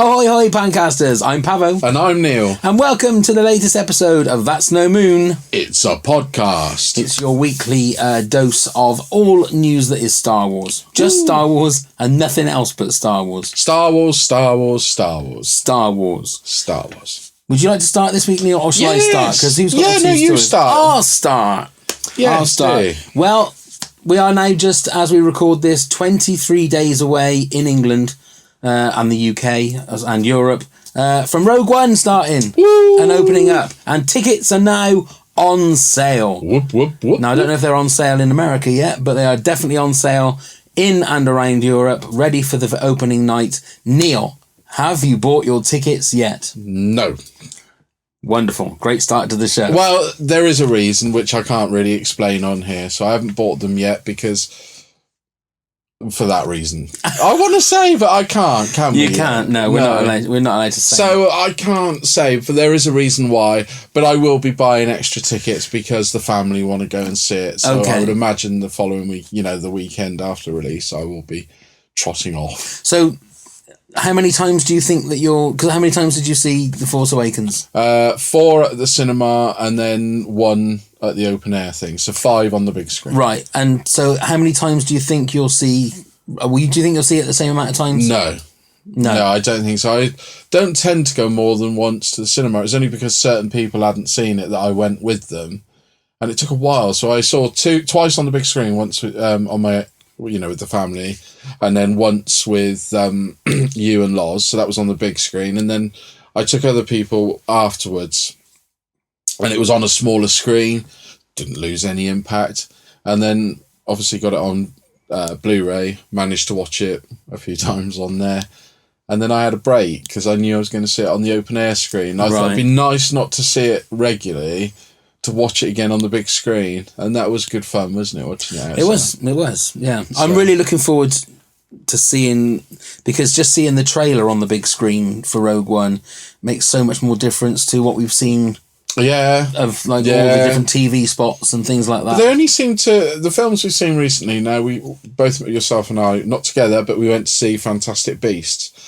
Ahoy, hoy, Pancasters! I'm Pavo. And I'm Neil. And welcome to the latest episode of That's No Moon. It's a podcast. It's your weekly dose of all news that is Star Wars. Just Star Wars and nothing else but Star Wars. Star Wars, Star Wars, Star Wars. Star Wars. Star Wars. Would you like to start this week, Neil, or shall I start? Because who's got the two you stories? start. I'll start. Yes, I'll start. do. Well, we are now just, as we record this, 23 days away in England and the UK and Europe from Rogue One starting and opening up. And tickets are now on sale. Whoop, whoop, whoop. Now, I don't know if they're on sale in America yet, but they are definitely on sale in and around Europe, ready for the opening night. Neil, have you bought your tickets yet? No. Wonderful. Great start to the show. Well, there is a reason which I can't really explain on here, so I haven't bought them yet because... For that reason. I want to say, but I can't, can we? You can't, no. We're not allowed to say. So I can't say, but there is a reason why. But I will be buying extra tickets because the family want to go and see it. So I would imagine the following week, the weekend after release, I will be trotting off. So how many times do you think that because how many times did you see The Force Awakens? 4 at the cinema and then 1 at the open air thing. So 5 on the big screen. Right. And so how many times do you think you'll see... Do you think you'll see it the same amount of times? No, I don't think so. I don't tend to go more than once to the cinema. It's only because certain people hadn't seen it that I went with them. And it took a while. So I saw twice on the big screen, once with, on my... with the family, and then once with you and Loz, so that was on the big screen, and then I took other people afterwards, and it was on a smaller screen, didn't lose any impact, and then obviously got it on Blu-ray, managed to watch it a few times on there, and then I had a break, because I knew I was going to see it on the open air screen. I thought it'd be nice not to see it regularly, to watch it again on the big screen, and that was good fun, wasn't it? Watching it. It was, yeah. So, I'm really looking forward to seeing, because just seeing the trailer on the big screen for Rogue One makes so much more difference to what we've seen. Yeah, of all the different TV spots and things like that. But they only seem to the films we've seen recently. Now we both, yourself and I, not together, but we went to see Fantastic Beasts.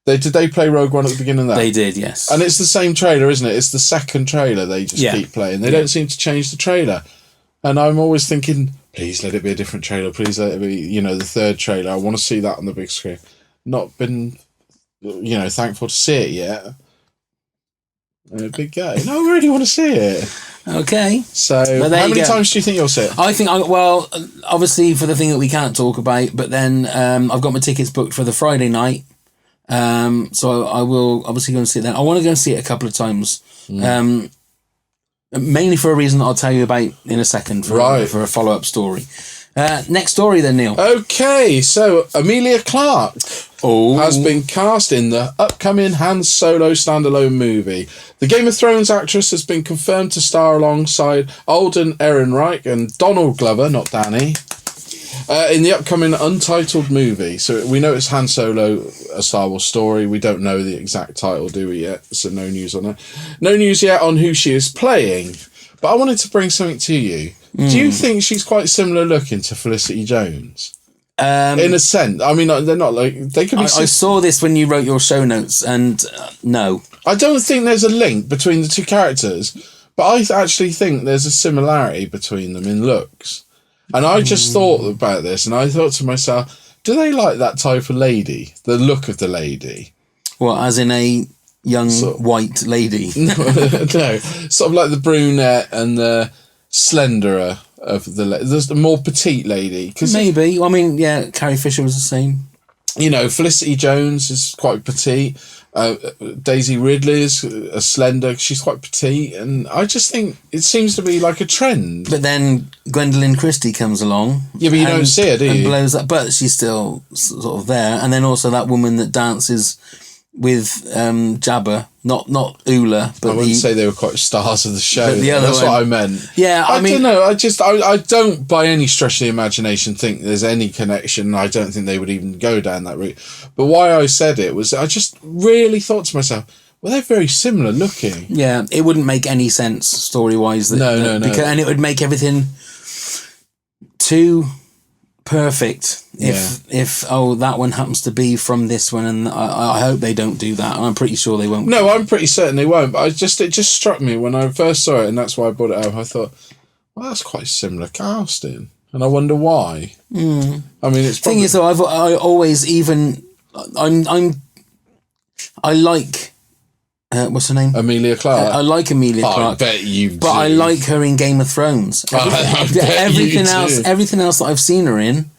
Did they play Rogue One at the beginning of that? They did, yes. And it's the same trailer, isn't it? It's the second trailer they just keep playing. They don't seem to change the trailer. And I'm always thinking, please let it be a different trailer. Please let it be, the third trailer. I want to see that on the big screen. Not been, thankful to see it yet. A big guy. No, I really want to see it. Okay. So, how many times do you think you'll see it? I think, obviously for the thing that we can't talk about, but then I've got my tickets booked for the Friday night. So I will obviously go and see it then. I want to go and see it a couple of times. Mainly for a reason that I'll tell you about in a second for a follow-up story. Next story then, Neil. Okay, so EMILIA Clarke has been cast in the upcoming Han Solo standalone movie. The Game of Thrones actress has been confirmed to star alongside Alden Ehrenreich and Donald Glover, not Danny, in the upcoming untitled movie. So we know it's Han Solo, a Star Wars story. We don't know the exact title, do we yet? So no news on that. No news yet on who she is playing. But I wanted to bring something to you. Do you think she's quite similar looking to Felicity Jones? In a sense. I mean, they're not like... They could be. I saw this when you wrote your show notes, and no. I don't think there's a link between the two characters, but I actually think there's a similarity between them in looks. And I just thought about this, and I thought to myself, do they like that type of lady? The look of the lady? Well, as in a young white lady? No, sort of like the brunette and the slenderer of the more petite lady. Maybe. I mean, yeah, Carrie Fisher was the same. Felicity Jones is quite petite. Daisy Ridley is a slender. She's quite petite, and I just think it seems to be like a trend. But then Gwendolyn Christie comes along. Yeah, but you don't see her, do you? And blows up, but she's still sort of there. And then also that woman that dances with Jabba, not Ula, but I wouldn't say they were quite stars of the show. The other That's what I meant. Yeah, I mean, don't know. I don't, by any stretch of the imagination, think there's any connection. I don't think they would even go down that route. But why I said it was, I just really thought to myself, well, they're very similar looking. Yeah, it wouldn't make any sense story wise. No. And it would make everything too perfect. If that one happens to be from this one, and I hope they don't do that. I'm pretty sure they won't. No, I'm pretty certain they won't. But it just struck me when I first saw it, and that's why I brought it up. I thought, well, that's quite similar casting, and I wonder why. I mean, it's thing is though, I always I like. What's her name? Emilia Clarke. I like Emilia Clarke. I bet you do. But I like her in Game of Thrones. Everything else that I've seen her in,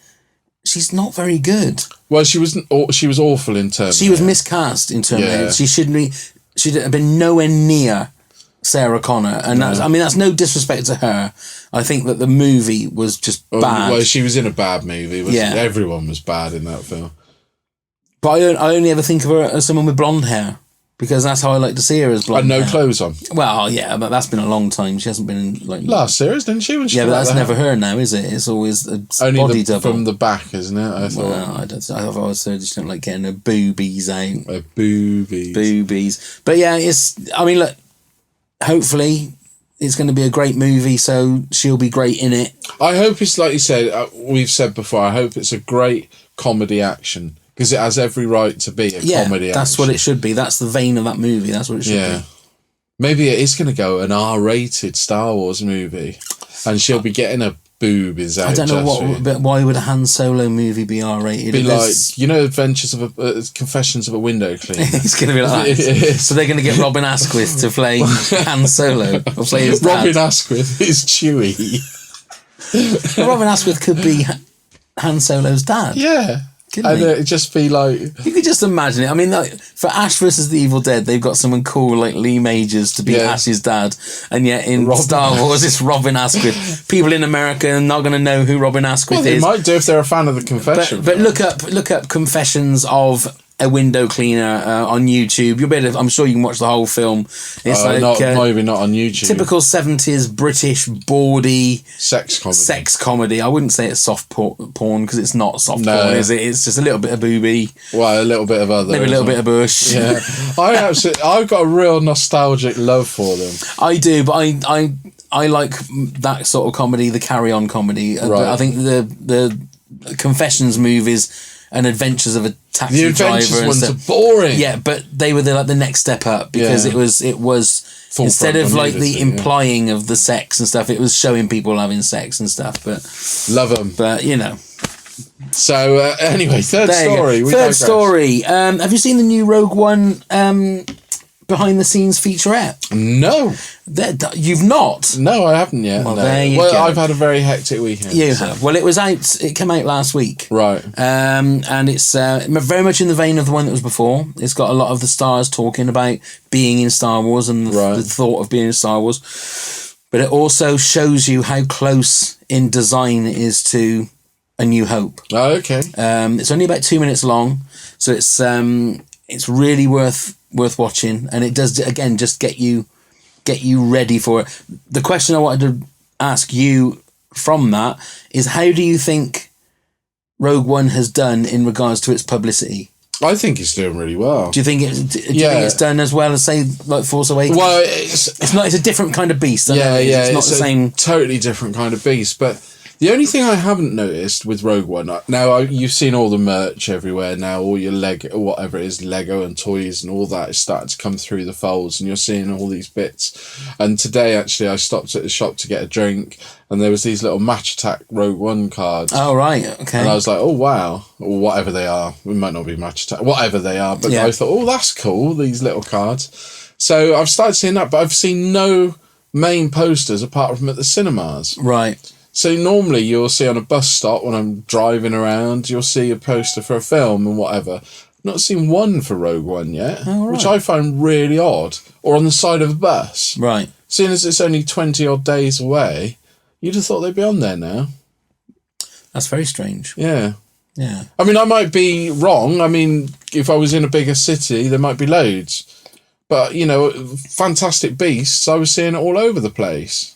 she's not very good. Well, she was awful in Terminator. She was miscast in Terminator. Yeah. She should have been nowhere near Sarah Connor. And that's no disrespect to her. I think that the movie was just bad. Well, she was in a bad movie. Everyone was bad in that film. But I only ever think of her as someone with blonde hair. Because that's how I like to see her, as blonde. And no clothes on. Well, yeah, but that's been a long time. She hasn't been in last series, didn't she? Yeah, but that's never her now, is it? It's always a only body double from the back, isn't it? I thought. Well, I've always just don't like getting her boobies out. Boobies. But yeah, I mean, look. Hopefully, it's going to be a great movie, so she'll be great in it. I hope it's like you said. We've said before. I hope it's a great comedy action. Because it has every right to be a comedy that's action. what it should be. That's the vein of that movie. That's what it should be. Maybe it is going to go an R-rated Star Wars movie. And she'll be getting her boobies out. I don't know but why would a Han Solo movie be R-rated? Be like, Adventures of Confessions of a Window Cleaner. It's going to be like that. So they're going to get Robin Asquith to play Han Solo. Or play his dad. Robin Asquith is Chewie. Robin Asquith could be Han Solo's dad. Yeah. And it'd just be like... You could just imagine it. I mean, for Ash versus the Evil Dead, they've got someone cool like Lee Majors to be Ash's dad. And yet in Star Wars, it's Robin Asquith. People in America are not going to know who Robin Asquith is. They might do if they're a fan of the Confession. But look up Confessions of a Window Cleaner on YouTube. You'll be able to, I'm sure you can watch the whole film. It's maybe not on YouTube. Typical 70s British bawdy sex comedy. I wouldn't say it's soft porn because it's not soft porn, is it? It's just a little bit of booby. Well, a little bit of other. Maybe a little bit of bush. Yeah, I've got a real nostalgic love for them. I do, but I like that sort of comedy, the carry-on comedy. Right. I think the Confessions movies and Adventures of a Taxi Driver. The Adventures ones are boring. Yeah, but they were the next step up because it was full instead of like the implying of the sex and stuff, it was showing people having sex and stuff. But love them. But So anyway, third story. Third story. Have you seen the new Rogue One behind the scenes featurette? No. You've not? No, I haven't yet. Well, there you go. I've had a very hectic weekend. You have. Well, it came out last week. Right. And it's very much in the vein of the one that was before. It's got a lot of the stars talking about being in Star Wars and the thought of being in Star Wars. But it also shows you how close in design it is to A New Hope. Oh, okay. It's only about 2 minutes long, so it's really worth watching, and it does again just get you ready for it. The question I wanted to ask you from that is, how do you think Rogue One has done in regards to its publicity? I think it's doing really well. Do you think it's done as well as, say, like Force Awakens? Well, it's a different kind of beast. It's not the same. Totally different kind of beast, but. The only thing I haven't noticed with Rogue One, now you've seen all the merch everywhere now, all your Lego, whatever it is, Lego and toys and all that is starting to come through the folds and you're seeing all these bits. And today, actually, I stopped at the shop to get a drink and there was these little Match Attack Rogue One cards. Oh, right, okay. And I was like, oh, wow, or whatever they are. It might not be Match Attack, whatever they are. But I thought, oh, that's cool, these little cards. So I've started seeing that, but I've seen no main posters apart from at the cinemas. Right. So normally you'll see on a bus stop when I'm driving around, you'll see a poster for a film and whatever. I've not seen one for Rogue One yet, which I find really odd. Or on the side of a bus. Right. Seeing as it's only 20 odd days away, you'd have thought they'd be on there now. That's very strange. Yeah. Yeah. I mean, I might be wrong. I mean, if I was in a bigger city, there might be loads. But, Fantastic Beasts, I was seeing it all over the place.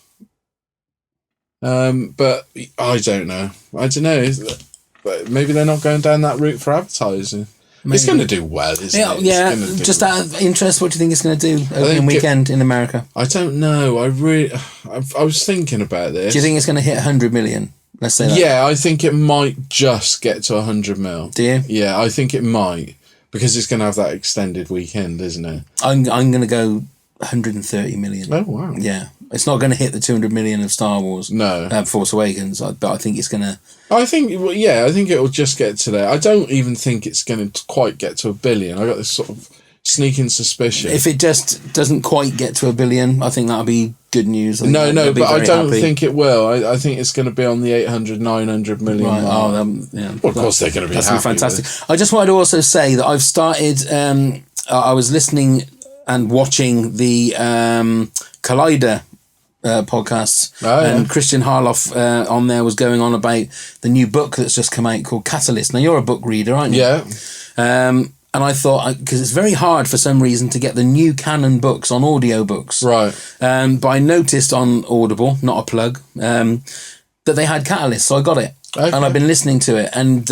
But I don't know. But maybe they're not going down that route for advertising. Maybe. It's going to do well, isn't it? Yeah. Just out of interest, what do you think it's going to do opening weekend in America? I don't know. I was thinking about this. Do you think it's going to hit 100 million? Let's say that. Yeah, I think it might just get to 100 mil. Do you? Yeah, I think it might, because it's going to have that extended weekend, isn't it? I'm going to go 130 million. Oh, wow. Yeah. It's not going to hit the 200 million of Star Wars. No. Force Awakens, but I think it's going to... I think it will just get to there. I don't even think it's going to quite get to 1 billion. I got this sort of sneaking suspicion. If it just doesn't quite get to 1 billion, I think that'll be good news. But I don't think it will. I think it's going to be on the 800, 900 million mark. Well, of course they're going to be happy. That's fantastic. I just wanted to also say that I've started... I was listening and watching the Collider podcasts, and Christian Harloff on there was going on about the new book that's just come out called Catalyst. Now, you're a book reader, aren't you? Yeah. And I thought, because it's very hard for some reason to get the new canon books on audiobooks. Right. But I noticed on Audible, not a plug, that they had Catalyst, so I got it. Okay. And I've been listening to it, and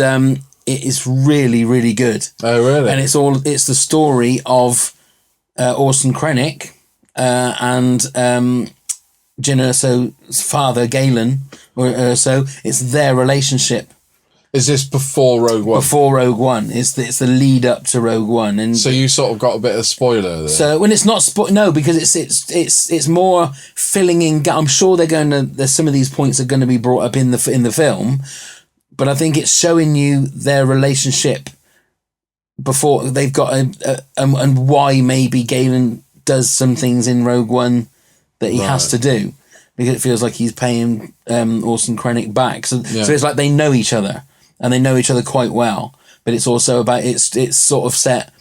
it is really, really good. Oh, really? And it's the story of Orson Krennic and Jyn Erso's father, Galen, or Erso. It's their relationship. Is this before Rogue One? Before Rogue One. It's the lead up to Rogue One, and so you sort of got a bit of spoiler there. So when it's not no, because it's more filling in. I'm sure there's some of these points are going to be brought up in the film, but I think it's showing you their relationship before they've got and why maybe Galen does some things in Rogue One that he has to do, because it feels like he's paying Orson Krennic back. So it's like they know each other. And they know each other quite well, but it's also about it's sort of set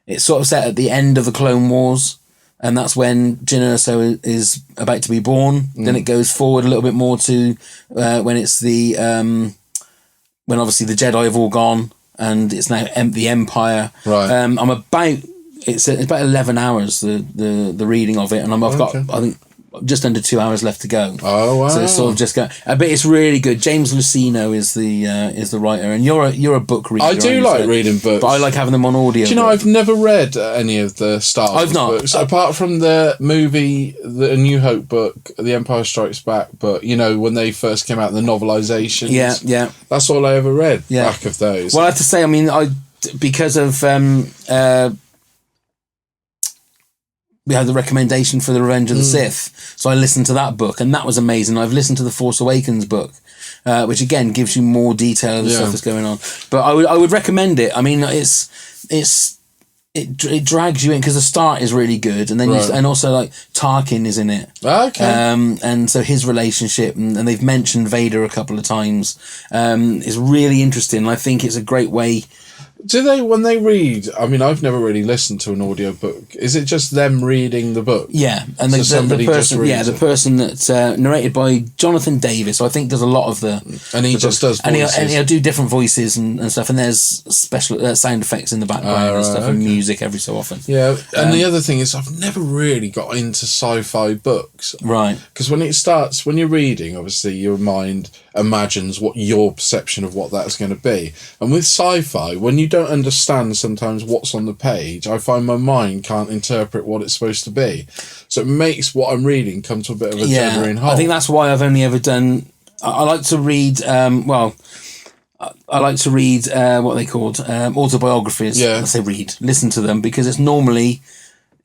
at the end of the Clone Wars, and that's when Jyn Erso is about to be born. Then it goes forward a little bit more to when it's the when obviously the Jedi have all gone and it's now the Empire. Right. It's about 11 hours the reading of it, and I've got I think just under 2 hours left to go. Oh wow! So it's sort of just go, but it's really good. James Luceno is the writer, and you're a book reader. I do like reading books, but I like having them on audio. Do you know I've never read any of the Star Wars books apart from the movie, the A New Hope book, The Empire Strikes Back. But you know when they first came out, the novelizations. Yeah. That's all I ever read. Back of those. Well, I have to say, I mean, because of we had the recommendation for the Revenge of the Sith, so I listened to that book, and that was amazing. I've listened to the Force Awakens book, which again gives you more detail of the stuff that's going on. But I would recommend it. I mean, it drags you in because the start is really good, and then and also like Tarkin is in it. Okay. And so his relationship, and they've mentioned Vader a couple of times, is really interesting. I think it's a great way. Do they, when they read, I mean, I've never really listened to an audiobook. Is it just them reading the book? Yeah. And so the person that's narrated by Jonathan Davis, I think does a lot of the... And he just does voices. And he'll do different voices and stuff, and there's special sound effects in the background and stuff, and music every so often. Yeah, and the other thing is I've never really got into sci-fi books. Right. Because when you're reading, obviously your mind imagines what your perception of what that's going to be. And with sci-fi, when you don't understand sometimes what's on the page, I find my mind can't interpret what it's supposed to be. So it makes what I'm reading come to a bit of a juddering halt. I think that's why I've only ever done... I like to read... I like to read what they called autobiographies. Yeah. I say read, listen to them, because it's normally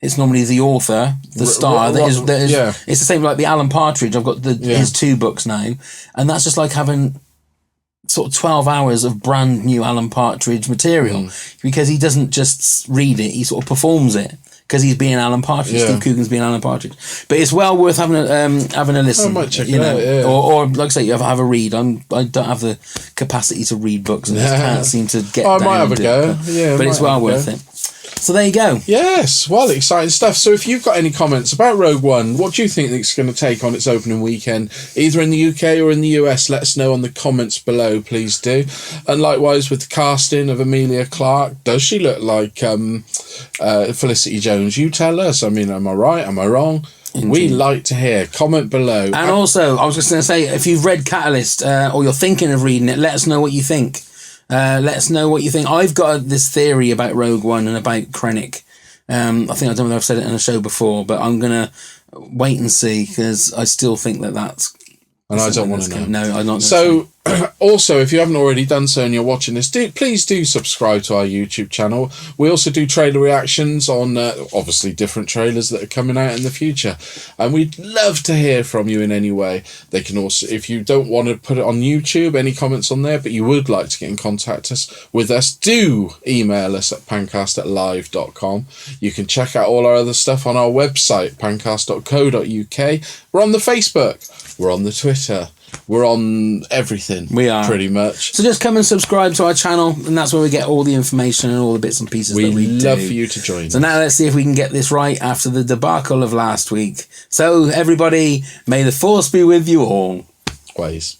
the author, the star. It's the same like the Alan Partridge. I've got his 2 books now, and that's just like having sort of 12 hours of brand new Alan Partridge material, because he doesn't just read it; he sort of performs it. Because he's being Alan Partridge, Steve Coogan's being Alan Partridge. But it's well worth having a listen. I might check it out, or like I say, you have a read. I don't have the capacity to read books, and I just can't seem to get. I might have a go. But it's well worth it. So there you go. Yes, well, exciting stuff. So if you've got any comments about Rogue One, what do you think it's going to take on its opening weekend, either in the UK or in the US? Let us know on the comments below, please do. And likewise with the casting of Emilia Clarke, does she look like Felicity Jones? You tell us. I mean, am I right? Am I wrong? Indeed. We like to hear. Comment below. And also, I was just going to say, if you've read Catalyst or you're thinking of reading it, let us know what you think. Let us know what you think. I've got this theory about Rogue One and about Krennic. I think, I don't know if I've said it in a show before, but I'm going to wait and see, because I still think that's And I don't want to know. No, I'm not. So, also, if you haven't already done so and you're watching this, please do subscribe to our YouTube channel. We also do trailer reactions on, obviously, different trailers that are coming out in the future. And we'd love to hear from you in any way. They can also, if you don't want to put it on YouTube, any comments on there, but you would like to get in contact with us, do email us at pancast@live.com. You can check out all our other stuff on our website, pancast.co.uk. We're on the Facebook. We're on the Twitter. We're on everything. We are. Pretty much. So just come and subscribe to our channel, and that's where we get all the information and all the bits and pieces that we do. We'd love for you to join. So now let's see if we can get this right after the debacle of last week. So everybody, may the force be with you all. Ways.